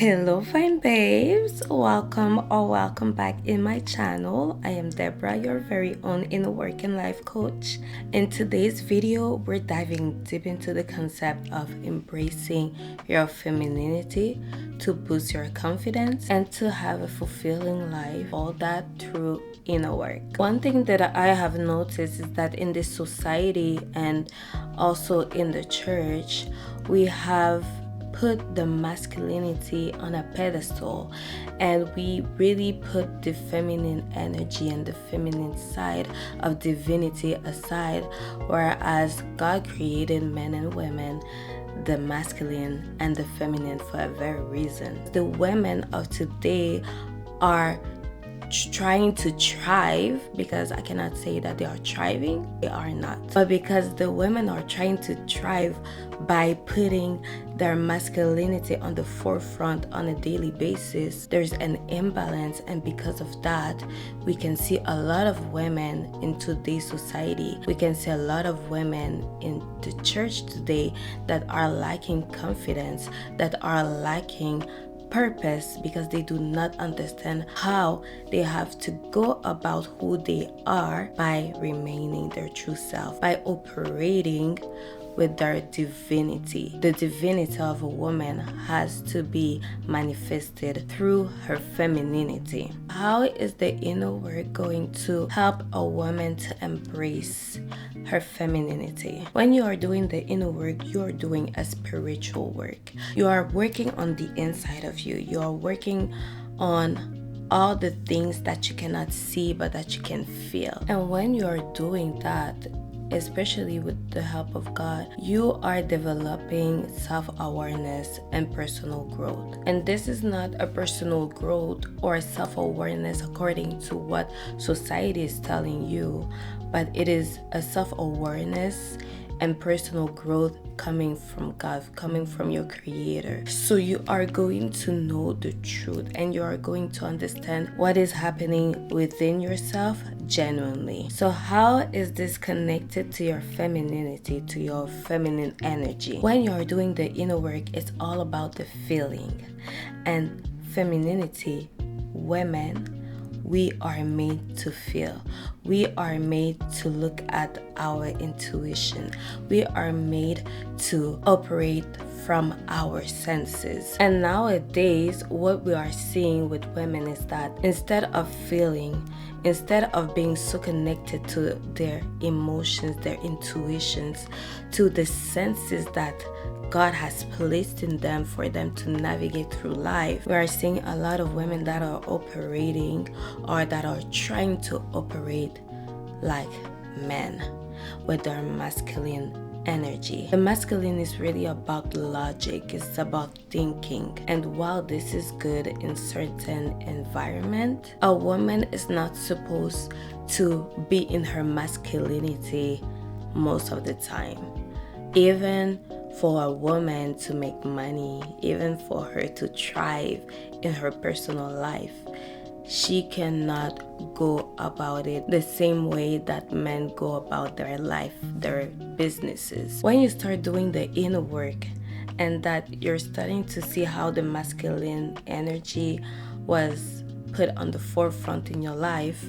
Hello fine babes, welcome back in my channel. I am Deborah, your very own inner work and life coach. In today's video, we're diving deep into the concept of embracing your femininity to boost your confidence and to have a fulfilling life, all that through inner work. One thing that I have noticed is that in this society and also in the church, we have put the masculinity on a pedestal, and we really put the feminine energy and the feminine side of divinity aside, whereas God created men and women, the masculine and the feminine, for a very reason. The women of today are trying to thrive, because I cannot say that they are thriving, they are not, but because the women are trying to thrive by putting their masculinity on the forefront on a daily basis, there's an imbalance. And because of that, we can see a lot of women in today's society, we can see a lot of women in the church today that are lacking confidence, that are lacking purpose, because they do not understand how they have to go about who they are by remaining their true self, by operating with their divinity. The divinity of a woman has to be manifested through her femininity. How is the inner work going to help a woman to embrace her femininity? When you are doing the inner work, you are doing a spiritual work. You are working on the inside of you. You are working on all the things that you cannot see but that you can feel. And when you are doing that, especially with the help of God, you are developing self-awareness and personal growth. And this is not a personal growth or self-awareness according to what society is telling you, but it is a self-awareness and personal growth coming from God, coming from your Creator. So you are going to know the truth, and you are going to understand what is happening within yourself genuinely. So how is this connected to your femininity, to your feminine energy? When you are doing the inner work, it's all about the feeling. And femininity, women, we are made to feel. We are made to look at our intuition. We are made to operate from our senses. And nowadays, what we are seeing with women is that instead of feeling, instead of being so connected to their emotions, their intuitions, to the senses that God has placed in them for them to navigate through life, we are seeing a lot of women that are operating or that are trying to operate like men with their masculine energy. The masculine is really about logic, it's about thinking. And while this is good in certain environment, a woman is not supposed to be in her masculinity most of the time. Even for a woman to make money, even for her to thrive in her personal life, she cannot go about it the same way that men go about their life, their businesses. When you start doing the inner work, and that you're starting to see how the masculine energy was put on the forefront in your life,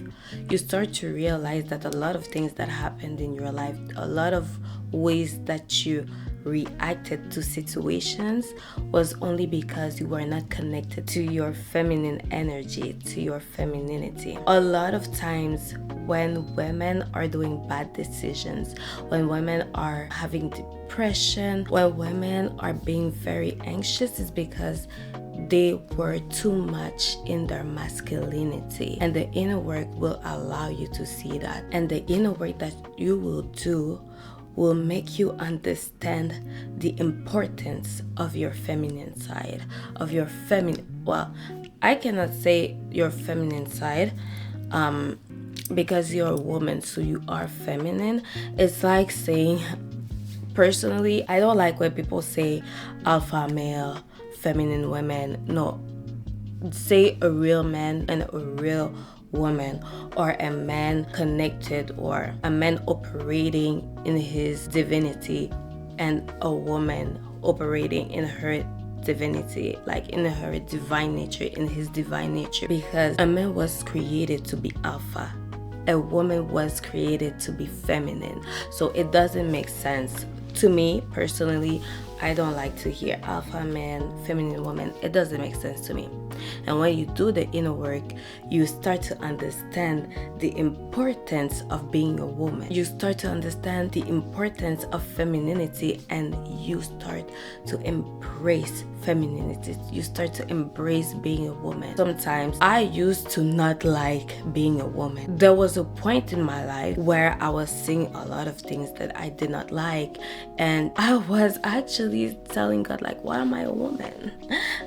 you start to realize that a lot of things that happened in your life, a lot of ways that you reacted to situations, was only because you were not connected to your feminine energy, to your femininity. A lot of times when women are doing bad decisions, when women are having depression, when women are being very anxious, is because they were too much in their masculinity. And the inner work will allow you to see that. And the inner work that you will do will make you understand the importance of your feminine side, of your well, I cannot say your feminine side because you're a woman, so you are feminine. It's like saying, personally, I don't like when people say alpha male, feminine women. No, say a real man and a real woman, or a man connected, or a man operating in his divinity, and a woman operating in her divinity, like in her divine nature, in his divine nature, because a man was created to be alpha, a woman was created to be feminine. So it doesn't make sense to me personally. I don't like to hear alpha man, feminine woman. It doesn't make sense to me. And when you do the inner work, you start to understand the importance of being a woman. You start to understand the importance of femininity, and you start to embrace femininity. You start to embrace being a woman. Sometimes I used to not like being a woman. There was a point in my life where I was seeing a lot of things that I did not like, and I was actually telling God, like, why am I a woman?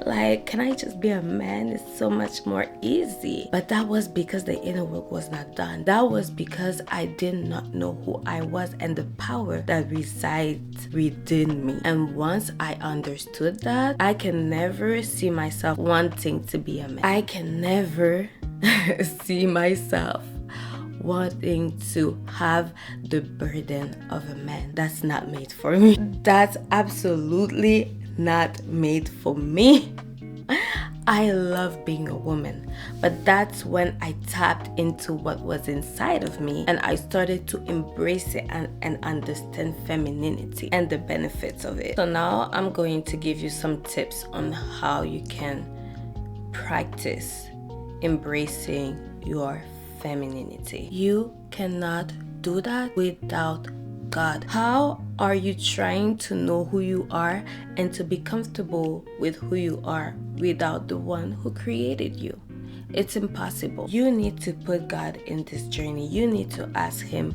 Like, can I just be a man? It's so much more easy. But that was because the inner work was not done. That was because I did not know who I was and the power that resides within me. And once I understood that, I can never see myself wanting to be a man. I can never see myself wanting to have the burden of a man. That's not made for me. That's absolutely not made for me. I love being a woman, but that's when I tapped into what was inside of me, and I started to embrace it and understand femininity and the benefits of it. So now I'm going to give you some tips on how you can practice embracing your femininity. You cannot do that without God. How are you trying to know who you are and to be comfortable with who you are without the one who created you? It's impossible. You need to put God in this journey. You need to ask him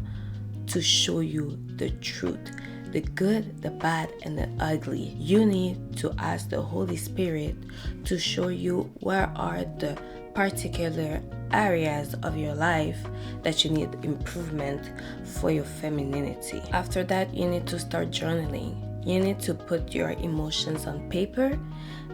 to show you the truth, the good, the bad, and the ugly. You need to ask the Holy Spirit to show you where are the particular areas of your life that you need improvement for your femininity. After that, you need to start journaling. You need to put your emotions on paper,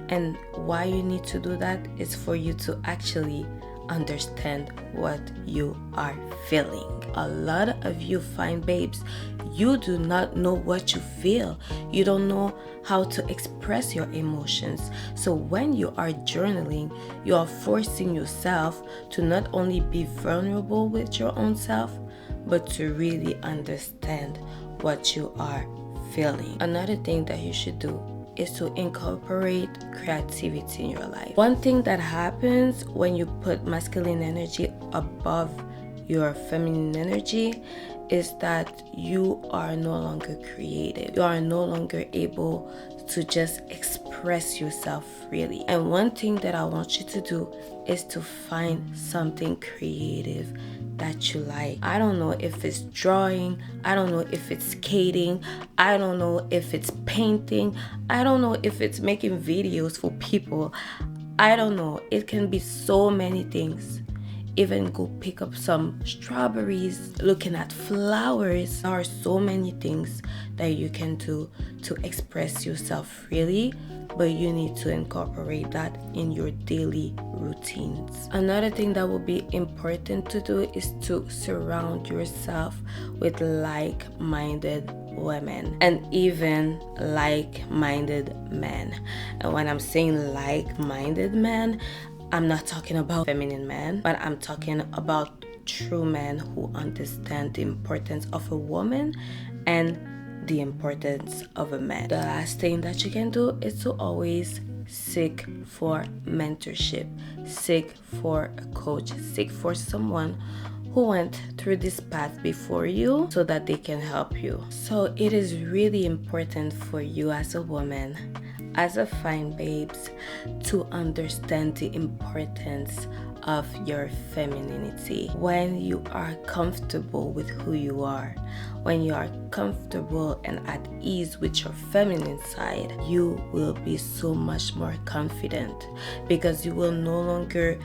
and why you need to do that is for you to actually understand what you are feeling. A lot of you fine babes, you do not know what you feel. You don't know how to express your emotions. So when you are journaling, you are forcing yourself to not only be vulnerable with your own self, but to really understand what you are feeling. Another thing that you should do is to incorporate creativity in your life. One thing that happens when you put masculine energy above your feminine energy is that you are no longer creative. You are no longer able to just express yourself freely. And one thing that I want you to do is to find something creative that you like. I don't know if it's drawing, I don't know if it's skating, I don't know if it's painting, I don't know if it's making videos for people. I don't know. It can be so many things. Even go pick up some strawberries, looking at flowers. There are so many things that you can do to express yourself freely, but you need to incorporate that in your daily routines. Another thing that will be important to do is to surround yourself with like-minded women and even like-minded men. And when I'm saying like-minded men, I'm not talking about feminine men, but I'm talking about true men who understand the importance of a woman and the importance of a man. The last thing that you can do is to always seek for mentorship, seek for a coach, seek for someone who went through this path before you so that they can help you. So it is really important for you as a woman, as a fine babes, to understand the importance of your femininity. When you are comfortable with who you are, when you are comfortable and at ease with your feminine side, you will be so much more confident, because you will no longer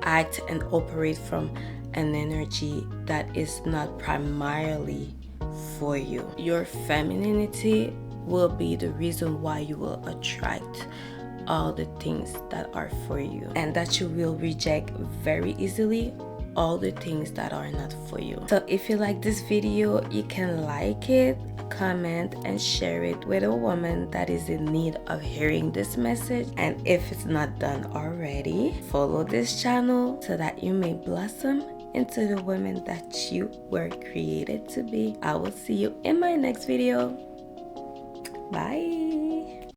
act and operate from an energy that is not primarily for you. Your femininity will be the reason why you will attract all the things that are for you and that you will reject very easily all the things that are not for you. So if you like this video, you can like it, comment, and share it with a woman that is in need of hearing this message. And if it's not done already, follow this channel so that you may blossom into the woman that you were created to be. I will see you in my next video. Bye.